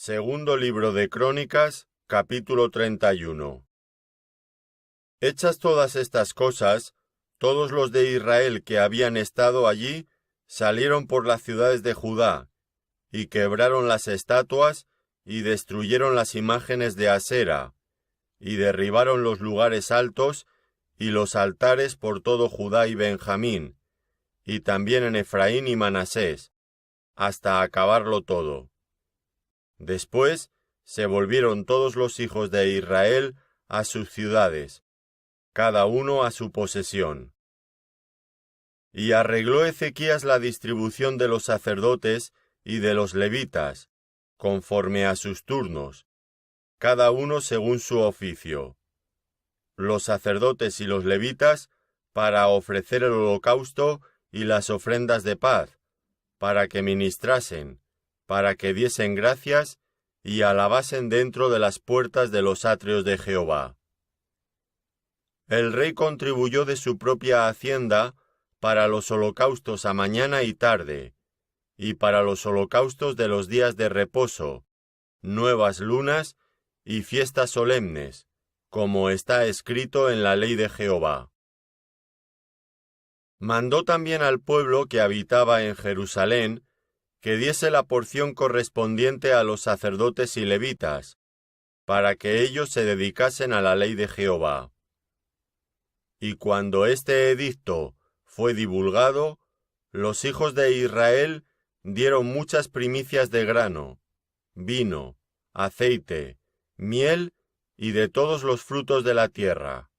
Segundo libro de Crónicas, capítulo 31. Hechas todas estas cosas, todos los de Israel que habían estado allí salieron por las ciudades de Judá, y quebraron las estatuas, y destruyeron las imágenes de Asera, y derribaron los lugares altos, y los altares por todo Judá y Benjamín, y también en Efraín y Manasés, hasta acabarlo todo. Después se volvieron todos los hijos de Israel a sus ciudades, cada uno a su posesión. Y arregló Ezequías la distribución de los sacerdotes y de los levitas, conforme a sus turnos, cada uno según su oficio. Los sacerdotes y los levitas para ofrecer el holocausto y las ofrendas de paz, para que ministrasen, para que diesen gracias y alabasen dentro de las puertas de los atrios de Jehová. El rey contribuyó de su propia hacienda para los holocaustos a mañana y tarde, y para los holocaustos de los días de reposo, nuevas lunas y fiestas solemnes, como está escrito en la ley de Jehová. Mandó también al pueblo que habitaba en Jerusalén que diese la porción correspondiente a los sacerdotes y levitas, para que ellos se dedicasen a la ley de Jehová. Y cuando este edicto fue divulgado, los hijos de Israel dieron muchas primicias de grano, vino, aceite, miel y de todos los frutos de la tierra.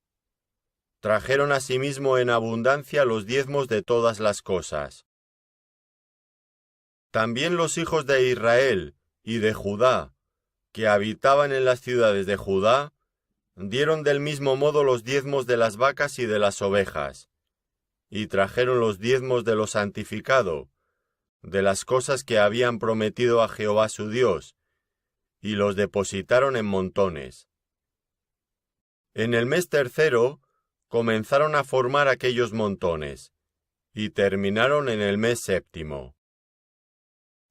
Trajeron asimismo en abundancia los diezmos de todas las cosas. También los hijos de Israel y de Judá, que habitaban en las ciudades de Judá, dieron del mismo modo los diezmos de las vacas y de las ovejas, y trajeron los diezmos de lo santificado, de las cosas que habían prometido a Jehová su Dios, y los depositaron en montones. En el mes tercero comenzaron a formar aquellos montones, y terminaron en el mes séptimo.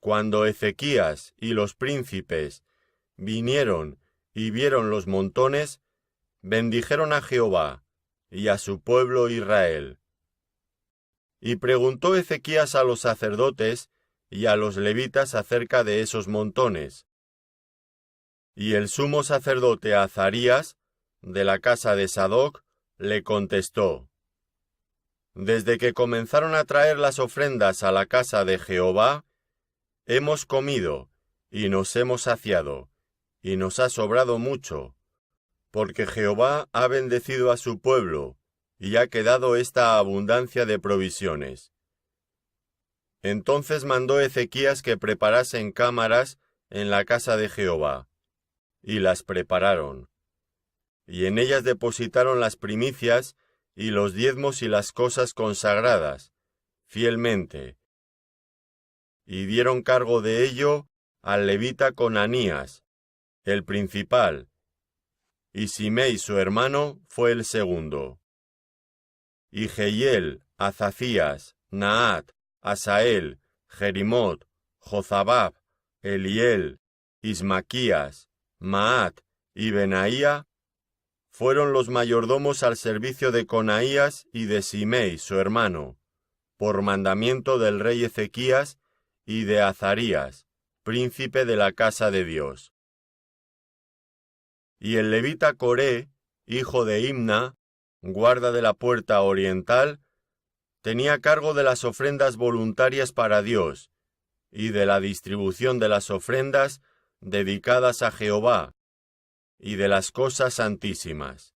Cuando Ezequías y los príncipes vinieron y vieron los montones, bendijeron a Jehová y a su pueblo Israel. Y preguntó Ezequías a los sacerdotes y a los levitas acerca de esos montones. Y el sumo sacerdote Azarías, de la casa de Sadoc, le contestó: Desde que comenzaron a traer las ofrendas a la casa de Jehová, hemos comido, y nos hemos saciado, y nos ha sobrado mucho, porque Jehová ha bendecido a su pueblo, y ha quedado esta abundancia de provisiones. Entonces mandó Ezequías que preparasen cámaras en la casa de Jehová, y las prepararon. Y en ellas depositaron las primicias, y los diezmos y las cosas consagradas, fielmente, y dieron cargo de ello al levita Conanías, el principal, y Simei su hermano fue el segundo. Y Jehiel, Azacías, Naat, Asael, Jerimot, Jozabab, Eliel, Ismaquías, Maat y Benaía fueron los mayordomos al servicio de Conaías y de Simei su hermano, por mandamiento del rey Ezequías y de Azarías, príncipe de la casa de Dios. Y el levita Coré, hijo de Imna, guarda de la puerta oriental, tenía cargo de las ofrendas voluntarias para Dios, y de la distribución de las ofrendas dedicadas a Jehová, y de las cosas santísimas.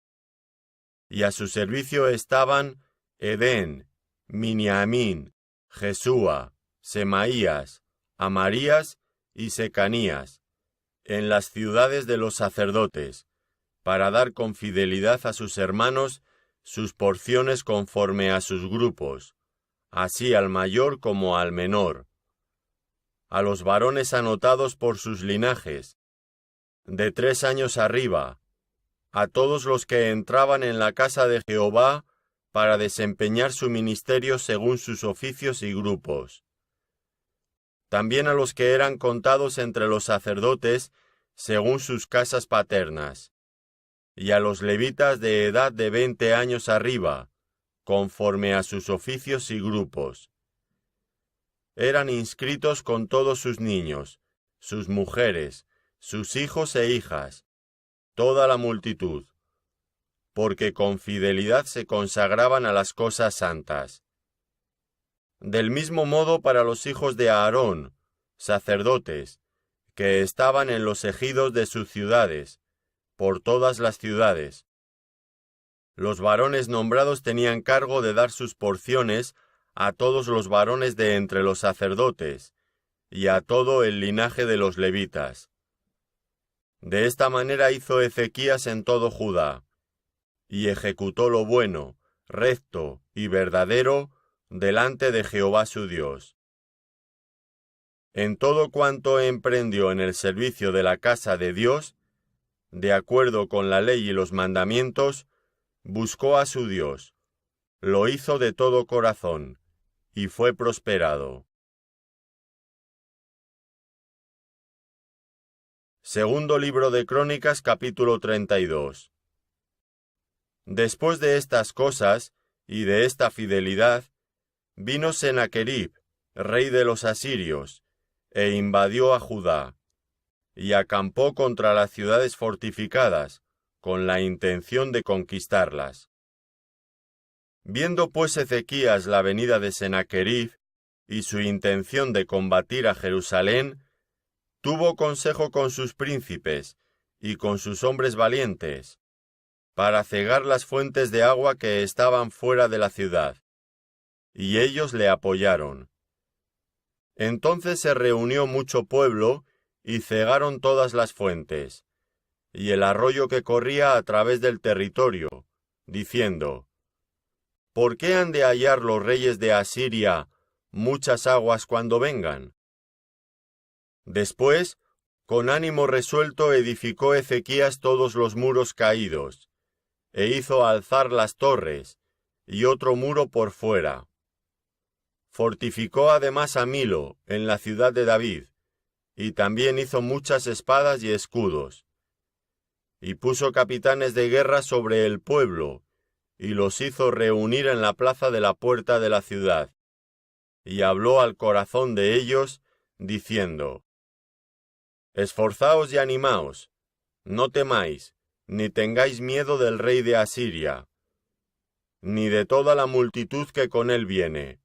Y a su servicio estaban Edén, Miniamín, Jesúa, Semaías, Amarías y Secanías, en las ciudades de los sacerdotes, para dar con fidelidad a sus hermanos sus porciones conforme a sus grupos, así al mayor como al menor, a los varones anotados por sus linajes, de 3 años arriba, a todos los que entraban en la casa de Jehová para desempeñar su ministerio según sus oficios y grupos. también a los que eran contados entre los sacerdotes según sus casas paternas, y a los levitas de edad de 20 años arriba, conforme a sus oficios y grupos. Eran inscritos con todos sus niños, sus mujeres, sus hijos e hijas, toda la multitud, porque con fidelidad se consagraban a las cosas santas. Del mismo modo para los hijos de Aarón, sacerdotes, que estaban en los ejidos de sus ciudades, por todas las ciudades. Los varones nombrados tenían cargo de dar sus porciones a todos los varones de entre los sacerdotes, y a todo el linaje de los levitas. De esta manera hizo Ezequías en todo Judá, y ejecutó lo bueno, recto y verdadero delante de Jehová su Dios. En todo cuanto emprendió en el servicio de la casa de Dios, de acuerdo con la ley y los mandamientos, buscó a su Dios, lo hizo de todo corazón, y fue prosperado. Segundo libro de Crónicas, capítulo 32. Después de estas cosas, y de esta fidelidad, vino Sennacherib, rey de los asirios, e invadió a Judá, y acampó contra las ciudades fortificadas, con la intención de conquistarlas. Viendo pues Ezequías la venida de Sennacherib, y su intención de combatir a Jerusalén, tuvo consejo con sus príncipes, y con sus hombres valientes, para cegar las fuentes de agua que estaban fuera de la ciudad, y ellos le apoyaron. Entonces se reunió mucho pueblo, y cegaron todas las fuentes, y el arroyo que corría a través del territorio, diciendo: ¿Por qué han de hallar los reyes de Asiria muchas aguas cuando vengan? Después, con ánimo resuelto edificó Ezequías todos los muros caídos, e hizo alzar las torres, y otro muro por fuera. Fortificó además a Milo, en la ciudad de David, y también hizo muchas espadas y escudos. Y puso capitanes de guerra sobre el pueblo, y los hizo reunir en la plaza de la puerta de la ciudad. Y habló al corazón de ellos, diciendo: Esforzaos y animaos, no temáis, ni tengáis miedo del rey de Asiria, ni de toda la multitud que con él viene,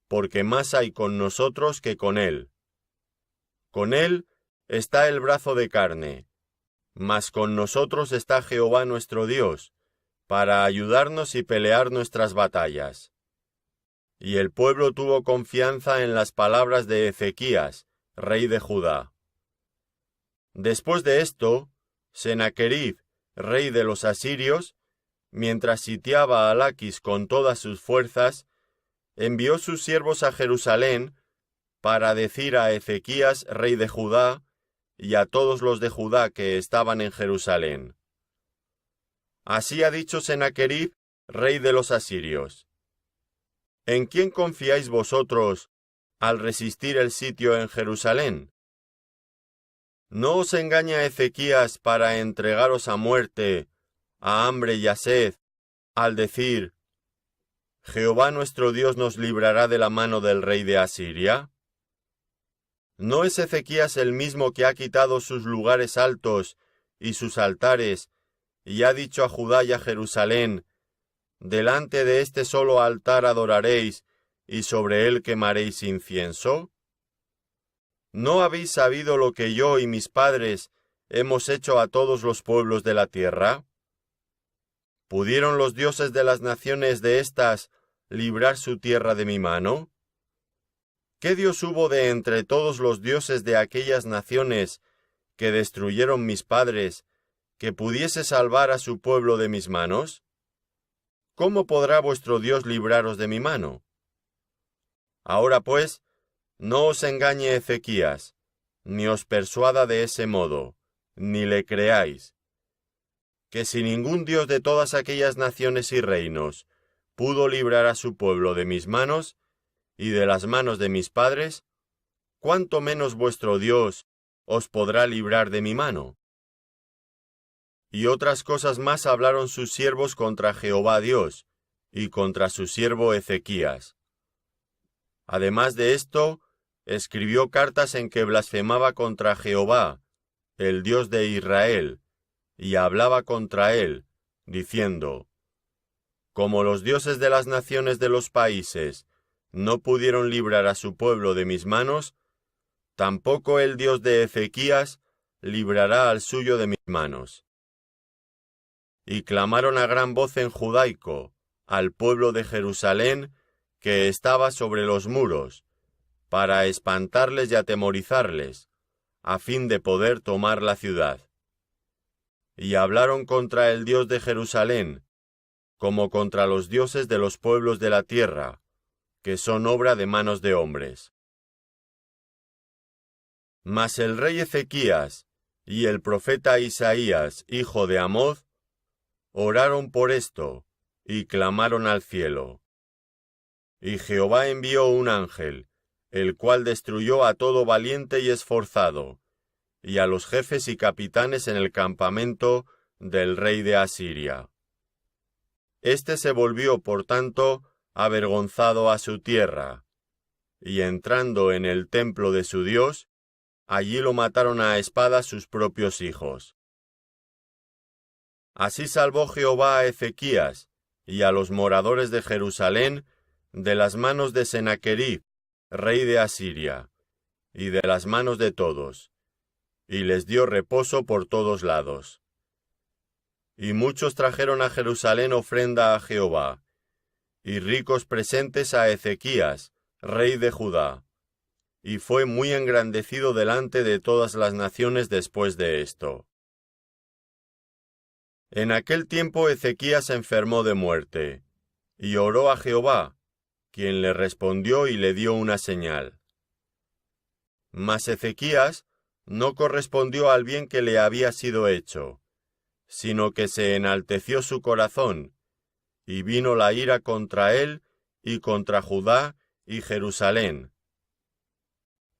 porque más hay con nosotros que con él. Con él está el brazo de carne, mas con nosotros está Jehová nuestro Dios, para ayudarnos y pelear nuestras batallas. Y el pueblo tuvo confianza en las palabras de Ezequías, rey de Judá. Después de esto, Sennacherib, rey de los asirios, mientras sitiaba a Laquis con todas sus fuerzas, envió sus siervos a Jerusalén para decir a Ezequías, rey de Judá, y a todos los de Judá que estaban en Jerusalén: Así ha dicho Sennacherib, rey de los asirios: ¿En quién confiáis vosotros al resistir el sitio en Jerusalén? ¿No os engaña Ezequías para entregaros a muerte, a hambre y a sed, al decir: Jehová nuestro Dios nos librará de la mano del rey de Asiria? ¿No es Ezequías el mismo que ha quitado sus lugares altos y sus altares, y ha dicho a Judá y a Jerusalén: delante de este solo altar adoraréis, y sobre él quemaréis incienso? ¿No habéis sabido lo que yo y mis padres hemos hecho a todos los pueblos de la tierra? ¿Pudieron los dioses de las naciones de éstas librar su tierra de mi mano? ¿Qué Dios hubo de entre todos los dioses de aquellas naciones que destruyeron mis padres, que pudiese salvar a su pueblo de mis manos? ¿Cómo podrá vuestro Dios libraros de mi mano? Ahora pues, no os engañe Ezequías, ni os persuada de ese modo, ni le creáis, que si ningún Dios de todas aquellas naciones y reinos pudo librar a su pueblo de mis manos y de las manos de mis padres, ¿cuánto menos vuestro Dios os podrá librar de mi mano? Y otras cosas más hablaron sus siervos contra Jehová Dios, y contra su siervo Ezequías. Además de esto, escribió cartas en que blasfemaba contra Jehová, el Dios de Israel, y hablaba contra él, diciendo: Como los dioses de las naciones de los países no pudieron librar a su pueblo de mis manos, tampoco el Dios de Ezequías librará al suyo de mis manos. Y clamaron a gran voz en judaico, al pueblo de Jerusalén, que estaba sobre los muros, para espantarles y atemorizarles, a fin de poder tomar la ciudad. Y hablaron contra el Dios de Jerusalén, como contra los dioses de los pueblos de la tierra, que son obra de manos de hombres. Mas el rey Ezequías y el profeta Isaías, hijo de Amoz, oraron por esto, y clamaron al cielo. Y Jehová envió un ángel, el cual destruyó a todo valiente y esforzado, y a los jefes y capitanes en el campamento del rey de Asiria. Este se volvió, por tanto, avergonzado a su tierra, y entrando en el templo de su Dios, allí lo mataron a espada sus propios hijos. Así salvó Jehová a Ezequías y a los moradores de Jerusalén de las manos de Sennacherib, rey de Asiria, y de las manos de todos, y les dio reposo por todos lados. Y muchos trajeron a Jerusalén ofrenda a Jehová, y ricos presentes a Ezequías, rey de Judá, y fue muy engrandecido delante de todas las naciones después de esto. En aquel tiempo Ezequías se enfermó de muerte, y oró a Jehová, quien le respondió y le dio una señal. Mas Ezequías no correspondió al bien que le había sido hecho, sino que se enalteció su corazón, y vino la ira contra él y contra Judá y Jerusalén.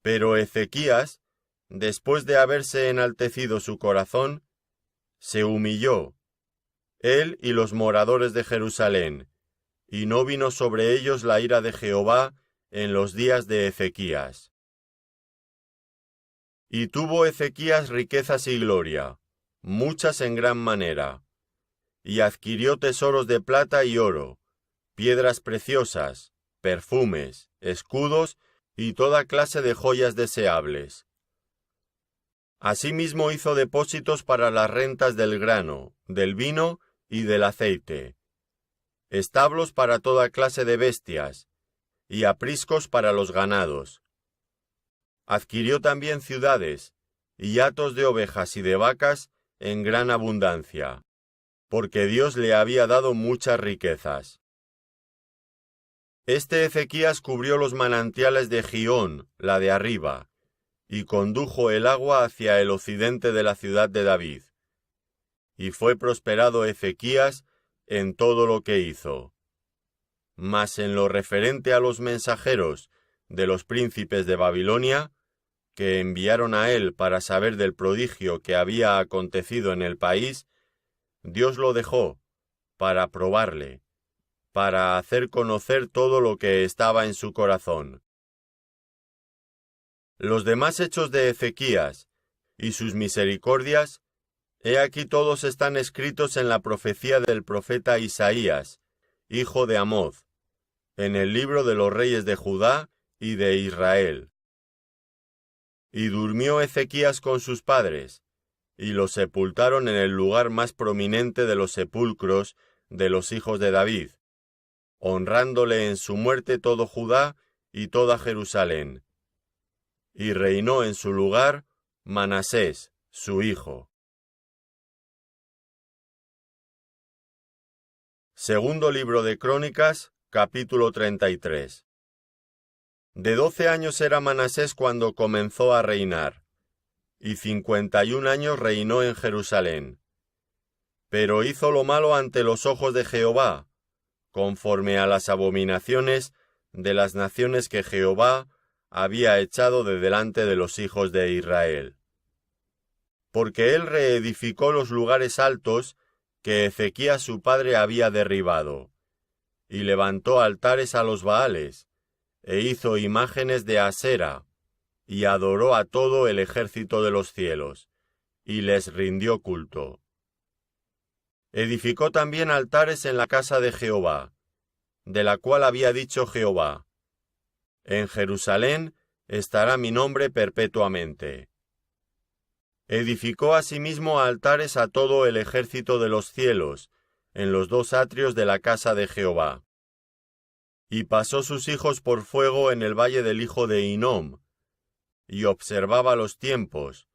Pero Ezequías, después de haberse enaltecido su corazón, se humilló, él y los moradores de Jerusalén, y no vino sobre ellos la ira de Jehová en los días de Ezequías. Y tuvo Ezequías riquezas y gloria, muchas en gran manera, y adquirió tesoros de plata y oro, piedras preciosas, perfumes, escudos y toda clase de joyas deseables. Asimismo hizo depósitos para las rentas del grano, del vino y del aceite, establos para toda clase de bestias, y apriscos para los ganados. Adquirió también ciudades, y hatos de ovejas y de vacas en gran abundancia, porque Dios le había dado muchas riquezas. Este Ezequías cubrió los manantiales de Gihón, la de arriba, y condujo el agua hacia el occidente de la ciudad de David. Y fue prosperado Ezequías en todo lo que hizo. Mas en lo referente a los mensajeros de los príncipes de Babilonia, que enviaron a él para saber del prodigio que había acontecido en el país, Dios lo dejó para probarle, para hacer conocer todo lo que estaba en su corazón. Los demás hechos de Ezequías y sus misericordias, he aquí todos están escritos en la profecía del profeta Isaías, hijo de Amoz, en el libro de los reyes de Judá y de Israel. Y durmió Ezequías con sus padres, y lo sepultaron en el lugar más prominente de los sepulcros de los hijos de David, honrándole en su muerte todo Judá y toda Jerusalén. Y reinó en su lugar Manasés, su hijo. Segundo libro de Crónicas, capítulo 33. De 12 años era Manasés cuando comenzó a reinar, y 51 años reinó en Jerusalén. Pero hizo lo malo ante los ojos de Jehová, conforme a las abominaciones de las naciones que Jehová había echado de delante de los hijos de Israel. Porque él reedificó los lugares altos que Ezequías su padre había derribado, y levantó altares a los Baales, e hizo imágenes de Asera, y adoró a todo el ejército de los cielos, y les rindió culto. Edificó también altares en la casa de Jehová, de la cual había dicho Jehová: En Jerusalén estará mi nombre perpetuamente. Edificó asimismo altares a todo el ejército de los cielos, en los dos atrios de la casa de Jehová. Y pasó sus hijos por fuego en el valle del hijo de Hinnom, y observaba los tiempos,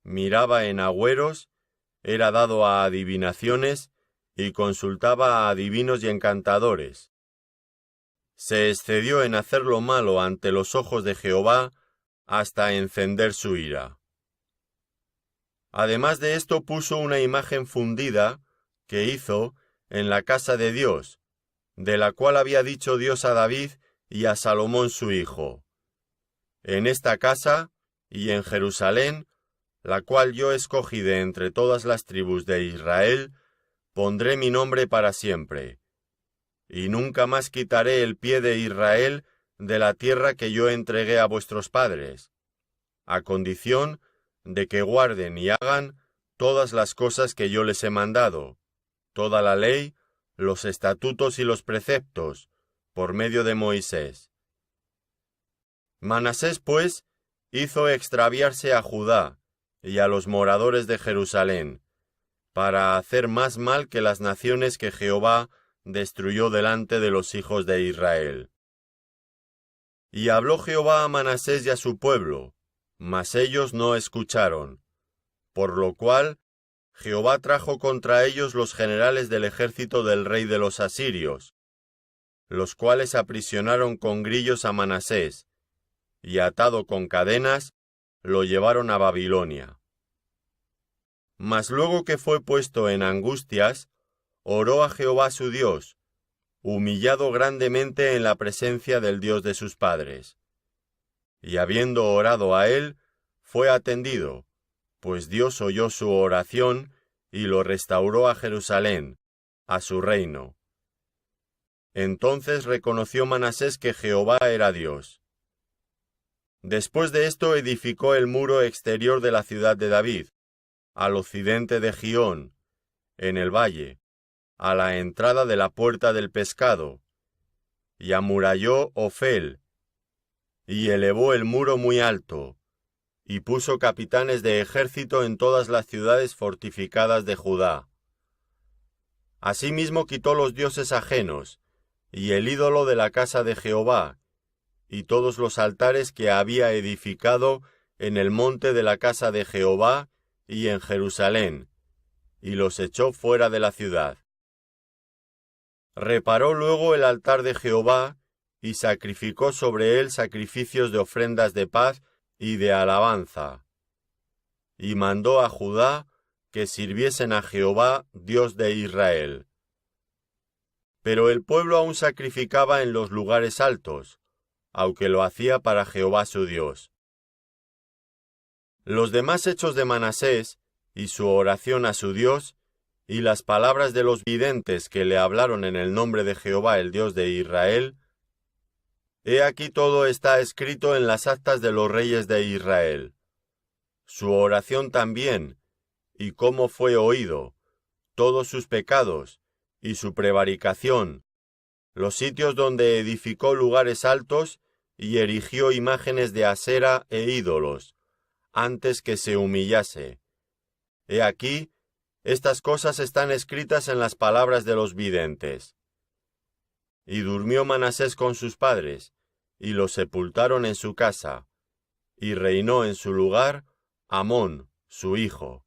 miraba en agüeros, era dado a adivinaciones, y consultaba a adivinos y encantadores. Se excedió en hacer lo malo ante los ojos de Jehová, hasta encender su ira. Además de esto puso una imagen fundida, que hizo, en la casa de Dios, de la cual había dicho Dios a David y a Salomón su hijo: En esta casa, y en Jerusalén, la cual yo escogí de entre todas las tribus de Israel, pondré mi nombre para siempre, y nunca más quitaré el pie de Israel de la tierra que yo entregué a vuestros padres, a condición de que guarden y hagan todas las cosas que yo les he mandado, toda la ley, los estatutos y los preceptos, por medio de Moisés. Manasés, pues, hizo extraviarse a Judá y a los moradores de Jerusalén, para hacer más mal que las naciones que Jehová destruyó delante de los hijos de Israel. Y habló Jehová a Manasés y a su pueblo, mas ellos no escucharon, por lo cual Jehová trajo contra ellos los generales del ejército del rey de los asirios, los cuales aprisionaron con grillos a Manasés, y atado con cadenas, lo llevaron a Babilonia. Mas luego que fue puesto en angustias, oró a Jehová su Dios, humillado grandemente en la presencia del Dios de sus padres. Y habiendo orado a él, fue atendido, pues Dios oyó su oración y lo restauró a Jerusalén, a su reino. Entonces reconoció Manasés que Jehová era Dios. Después de esto edificó el muro exterior de la ciudad de David, al occidente de Gihón, en el valle, a la entrada de la puerta del pescado, y amuralló Ofel, y elevó el muro muy alto, y puso capitanes de ejército en todas las ciudades fortificadas de Judá. Asimismo quitó los dioses ajenos, y el ídolo de la casa de Jehová, y todos los altares que había edificado en el monte de la casa de Jehová y en Jerusalén, y los echó fuera de la ciudad. Reparó luego el altar de Jehová, y sacrificó sobre él sacrificios de ofrendas de paz y de alabanza. Y mandó a Judá que sirviesen a Jehová, Dios de Israel. Pero el pueblo aún sacrificaba en los lugares altos, aunque lo hacía para Jehová su Dios. Los demás hechos de Manasés, y su oración a su Dios, y las palabras de los videntes que le hablaron en el nombre de Jehová el Dios de Israel, he aquí todo está escrito en las actas de los reyes de Israel. Su oración también, y cómo fue oído, todos sus pecados, y su prevaricación, los sitios donde edificó lugares altos y erigió imágenes de Asera e ídolos, antes que se humillase. He aquí, estas cosas están escritas en las palabras de los videntes. Y durmió Manasés con sus padres, y los sepultaron en su casa, y reinó en su lugar Amón, su hijo.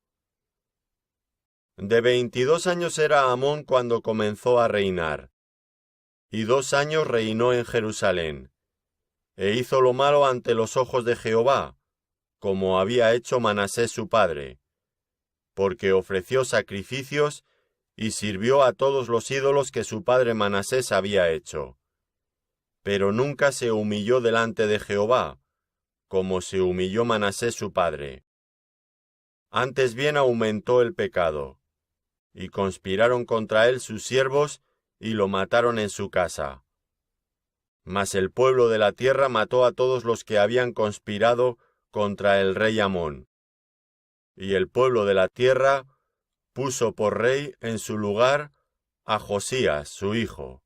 De 22 años era Amón cuando comenzó a reinar, y 2 años reinó en Jerusalén, e hizo lo malo ante los ojos de Jehová, como había hecho Manasés su padre, porque ofreció sacrificios y sirvió a todos los ídolos que su padre Manasés había hecho. Pero nunca se humilló delante de Jehová, como se humilló Manasés su padre. Antes bien aumentó el pecado, y conspiraron contra él sus siervos y lo mataron en su casa. Mas el pueblo de la tierra mató a todos los que habían conspirado contra el rey Amón. Y el pueblo de la tierra puso por rey en su lugar a Josías, su hijo.